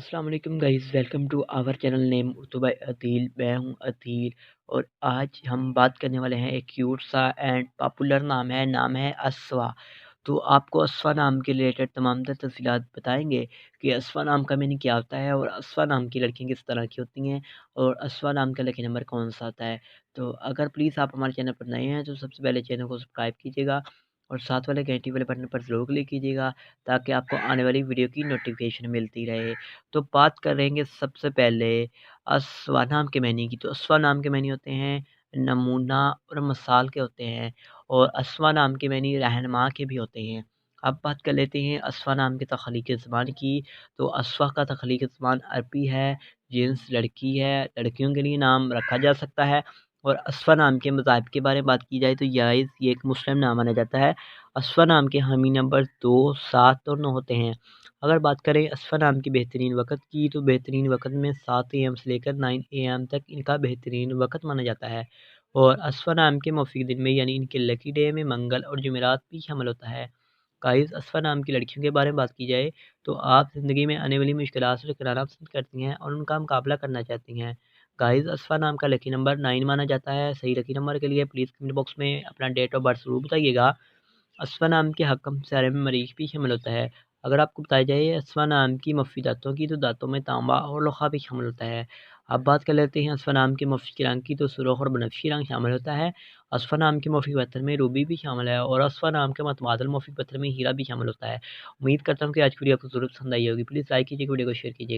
अस्सलाम वालेकुम guys, welcome to our channel name Urdu by Adeel. मैं हूं अदील और आज हम बात करने वाले हैं एक क्यूट सा एंड पॉपुलर नाम है अस्वा। तो आपको अस्वा नाम के रिलेटेड तमाम तर तफसीलात बताएंगे कि अस्वा नाम का मीनिंग क्या होता है और अस्वा नाम की लड़कियां किस तरह की होती हैं और अस्वा नाम का लकी नंबर कौन सा आता है। तो अगर प्लीज़ आप हमारे चैनल पर नए हैं तो सबसे पहले चैनल को सब्सक्राइब कीजिएगा और साथ वाले घंटी वाले बटन पर ज़रूर क्लिक कीजिएगा ताकि आपको आने वाली वीडियो की नोटिफिकेशन मिलती रहे। तो बात करेंगे सबसे पहले अस्वा नाम के मैनी की। तो अस्वा नाम के मैनी होते हैं नमूना और मिसाल के होते हैं और अस्वा नाम के मैनी रहनुमा के भी होते हैं। अब बात कर लेते हैं अस्वा नाम के तख्लीक़ ज़बान की। तो अस्वा का तख्लीक़ ज़बान अरबी है, जिन्स लड़की है, लड़कियों के लिए नाम रखा जा सकता है। और अस्वा नाम के मज़ाहिब के बारे में बात की जाए तो याइज़ ये एक मुस्लिम नाम माना जाता है। अस्वा नाम के हामी नंबर 2, 7 और 9 होते हैं। अगर बात करें अस्फ़ा नाम की बेहतरीन वक़्त की तो बेहतरीन वक़्त में 7 एएम से लेकर 9 एएम तक इनका बेहतरीन वक़्त माना जाता है। और अस्फ़ा नाम के मौफ़िक दिन में यानी इनके लकी डे में मंगल और जुमेरात भी शामिल होता है। गाइस, अस्फ़ा नाम की लड़कियों के बारे में बात की जाए तो आप ज़िंदगी में आने वाली मुश्किलात से टकराना पसंद करती हैं और उनका मुकाबला करना चाहती हैं। गाइस, अस्फ़ा नाम का लकी नंबर 9 माना जाता है। सही लकी नंबर के लिए प्लीज़ कमेंट बॉक्स में अपना डेट ऑफ बर्थ ज़रूर बताइएगा। अस्फ़ा नाम के हक़ सारे में मरीज़ भी शामिल होता है। अगर आपको बताया जाए अस्फ़ा नाम की मफ़ी दाँतों की तो दाँतों में तांबा और लोहा भी शामिल होता है। अब बात कर लेते हैं अस्फ़ा नाम के मफ़ी रंग की। तो सुर्ख़ और बनफ़शी रंग शामिल होता है। अस्फ़ा नाम के मफ़ी पत्थर में रूबी भी शामिल है और अस्फ़ा नाम के मतबादल मफ़ी पत्थर में हीरा भी शामिल होता है। उम्मीद करता हूँ कि आज की वीडियो आपको ज़रूर पसंद आई होगी। प्लीज़ लाइक कीजिए, वीडियो को शेयर कीजिए।